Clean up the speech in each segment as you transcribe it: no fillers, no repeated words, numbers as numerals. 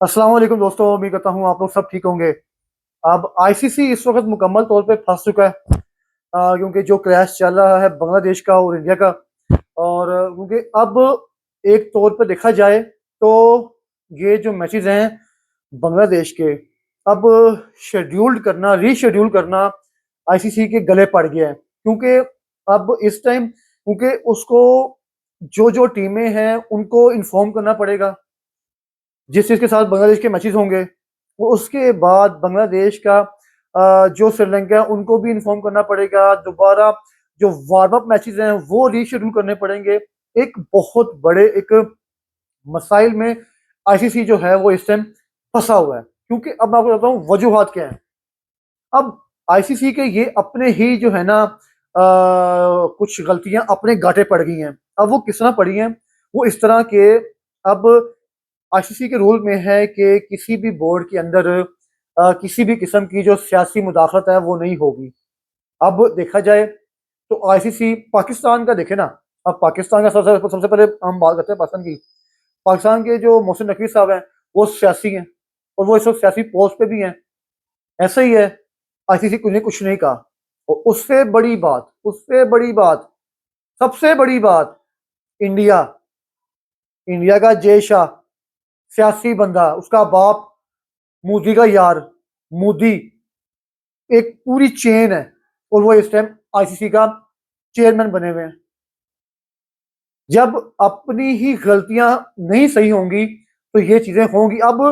अस्सलाम वालेकुम दोस्तों, उम्मीद करता हूँ आप लोग सब ठीक होंगे। अब आईसीसी इस वक्त मुकम्मल तौर पे फंस चुका है। क्योंकि जो क्रैश चल रहा है बांग्लादेश का और इंडिया का। और क्योंकि अब एक तौर पे देखा जाए तो ये जो मैचेस हैं बांग्लादेश के, अब शेड्यूल्ड करना, रीशेड्यूल करना आईसीसी के गले पड़ गया है। क्योंकि अब इस टाइम, क्योंकि उसको जो जो टीमें हैं उनको इन्फॉर्म करना पड़ेगा जिस चीज़ के साथ बांग्लादेश के मैचेस होंगे। वो उसके बाद बांग्लादेश का जो श्रीलंका है उनको भी इन्फॉर्म करना पड़ेगा। दोबारा जो वार्म अप मैचेस हैं वो रीशेड्यूल करने पड़ेंगे। एक बहुत बड़े एक मसाइल में आईसीसी जो है वो इस टाइम फंसा हुआ है। क्योंकि अब मैं आपको बताता हूँ वजूहात क्या है। अब आईसीसी के ये अपने ही जो है ना, कुछ गलतियां अपने गाटे पड़ गई हैं। अब वो किस तरह पड़ी हैं, वो इस तरह के, अब आईसीसी के रूल में है कि किसी भी बोर्ड के अंदर किसी भी किस्म की जो सियासी मुदाखलत है वो नहीं होगी। अब देखा जाए तो आईसीसी पाकिस्तान का देखे ना। अब पाकिस्तान का सबसे सबसे पहले हम बात करते हैं पाकिस्तान की। पाकिस्तान के जो मोहसिन नकवी साहब हैं वो सियासी हैं और वो इस वक्त सियासी पोस्ट पे भी हैं। ऐसा ही है, आईसीसी ने कुछ नहीं कहा। और उससे बड़ी बात, सबसे बड़ी बात, इंडिया, इंडिया का जय शाह, सियासी बंदा, उसका बाप मोदी का यार, मोदी, एक पूरी चेन है। और वो इस टाइम आईसीसी का चेयरमैन बने हुए हैं। जब अपनी ही गलतियां नहीं सही होंगी तो ये चीजें होंगी। अब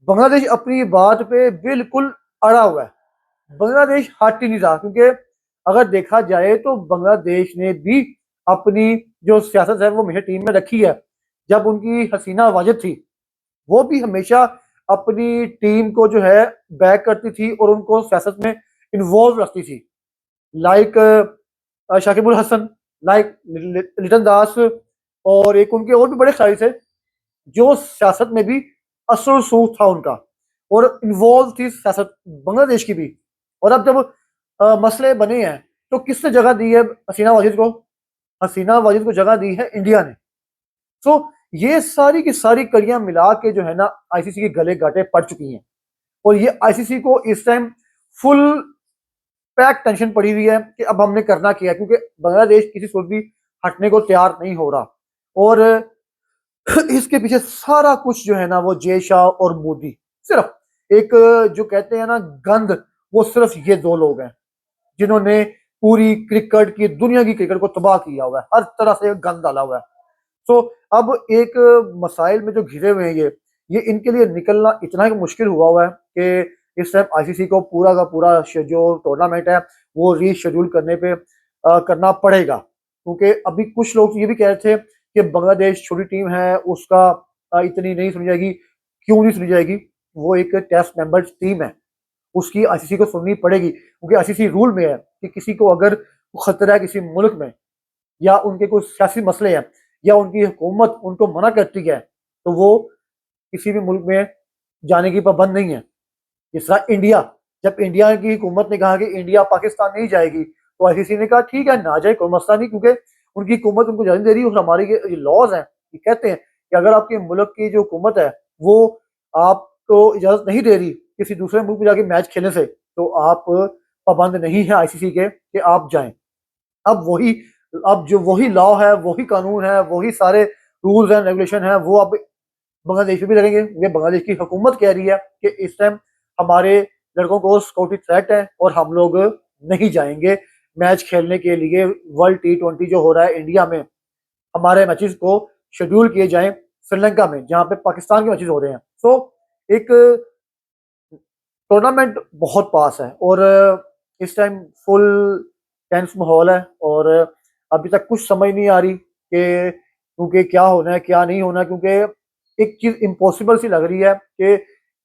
बांग्लादेश अपनी बात पे बिल्कुल अड़ा हुआ है। बांग्लादेश हट ही नहीं रहा। क्योंकि अगर देखा जाए तो बांग्लादेश ने भी अपनी जो सियासत है वो हमेशा टीम में रखी है। जब उनकी हसीना वाजिद थी वो भी हमेशा अपनी टीम को जो है बैक करती थी और उनको सियासत में इन्वॉल्व रखती थी। लाइक शाकिबुल हसन, लाइक लिटन दास, और एक उनके और भी बड़े खिलाड़ी थे जो सियासत में भी असर रसूख था उनका और इन्वॉल्व थी सियासत बांग्लादेश की भी। और अब जब मसले बने हैं तो किसने जगह दी है हसीना वाजिद को? हसीना वाजिद को जगह दी है इंडिया ने। सो ये सारी की सारी कड़ियां मिला के जो है ना आईसीसी के गले गाटे पड़ चुकी हैं। और ये आईसीसी को इस टाइम फुल पैक टेंशन पड़ी हुई है कि अब हमने करना क्या है। क्योंकि बांग्लादेश किसी सूरत भी हटने को तैयार नहीं हो रहा। और इसके पीछे सारा कुछ जो है ना वो जय शाह और मोदी, सिर्फ एक जो कहते हैं ना गंद, वो सिर्फ ये दो लोग हैं जिन्होंने पूरी क्रिकेट की दुनिया की क्रिकेट को तबाह किया हुआ है। हर तरह से गंद डाला हुआ है। सो अब एक मसाइल में जो घिरे हुए हैं ये इनके लिए निकलना इतना ही मुश्किल हुआ है कि इस टाइम आईसीसी को पूरा का पूरा जो टूर्नामेंट है वो रीशेड्यूल करने पे करना पड़ेगा। क्योंकि अभी कुछ लोग ये भी कह रहे थे कि बांग्लादेश छोटी टीम है, उसका इतनी नहीं सुनी जाएगी। क्यों नहीं सुनी जाएगी? वो एक टेस्ट मेंबर टीम है, उसकी आईसीसी को सुननी पड़ेगी। क्योंकि आईसीसी रूल में है कि किसी को अगर खतरा है किसी मुल्क में, या उनके कुछ सियासी मसले हैं, या उनकी हुकूमत उनको मना करती है, तो वो किसी भी मुल्क में जाने की पाबंद नहीं है। जिस तरह इंडिया, जब इंडिया की हुकूमत ने कहा कि इंडिया पाकिस्तान नहीं जाएगी तो आईसीसी ने कहा ठीक है ना जाए, कोई मसला नहीं। क्योंकि उनकी हुकूमत उनको जाने दे रही है। और हमारे ये लॉज हैं, ये कहते हैं कि अगर आपके मुल्क की जो हुकूमत है वो आपको इजाजत नहीं दे रही किसी दूसरे मुल्क में जाके मैच खेलने से, तो आप पाबंद नहीं है आईसीसी के कि आप जाएं। अब वही, अब जो वही लॉ है, वही कानून है, वही सारे रूल्स एंड रेगुलेशन है, वो अब बांग्लादेश में भी लगेंगे। ये बांग्लादेश की हुकूमत कह रही है कि इस टाइम हमारे लड़कों को सिक्योरिटी थ्रेट है और हम लोग नहीं जाएंगे मैच खेलने के लिए। वर्ल्ड T20 जो हो रहा है इंडिया में, हमारे मैचेस को शेड्यूल किए जाएं श्रीलंका में जहां पे पाकिस्तान के मैचेस हो रहे हैं। सो एक टूर्नामेंट बहुत पास है और इस टाइम फुल टेंस माहौल है। और अभी तक कुछ समझ नहीं आ रही कि क्योंकि क्या होना है क्या नहीं होना। क्योंकि एक चीज इम्पॉसिबल सी लग रही है कि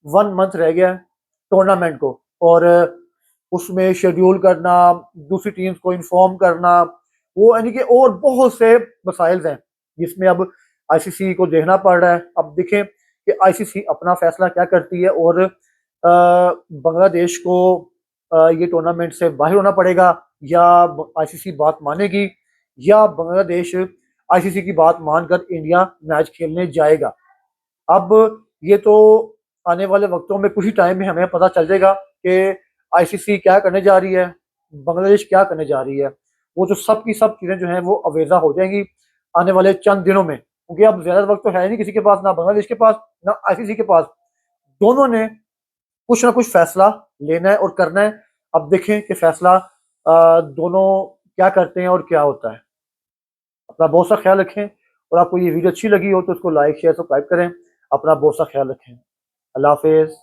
1 मंथ रह गया है टूर्नामेंट को, और उसमें शेड्यूल करना, दूसरी टीम्स को इन्फॉर्म करना, वो यानी कि और बहुत से मसाइल हैं जिसमें अब आईसीसी को देखना पड़ रहा है। अब देखें कि आईसीसी अपना फैसला क्या करती है। और बांग्लादेश को ये टूर्नामेंट से बाहर होना पड़ेगा, या आईसीसी बात मानेगी, या बांग्लादेश आईसीसी की बात मानकर इंडिया मैच खेलने जाएगा। अब ये तो आने वाले वक्तों में कुछ ही टाइम में हमें पता चल जाएगा कि आईसीसी क्या करने जा रही है, बांग्लादेश क्या करने जा रही है। वो जो सब की सब चीज़ें जो हैं वो अवेजा हो जाएंगी आने वाले चंद दिनों में, क्योंकि अब ज़्यादा वक्त तो है नहीं किसी के पास, ना बांग्लादेश के पास ना आईसीसी के पास। दोनों ने कुछ ना कुछ फैसला लेना है और करना है। अब देखें कि फैसला दोनों क्या करते हैं और क्या होता है। अपना बहुत सा ख्याल रखें, और आपको ये वीडियो अच्छी लगी हो तो उसको लाइक शेयर सब्सक्राइब करें। अपना बहुत सा ख्याल रखें। अल्लाह हाफिज़।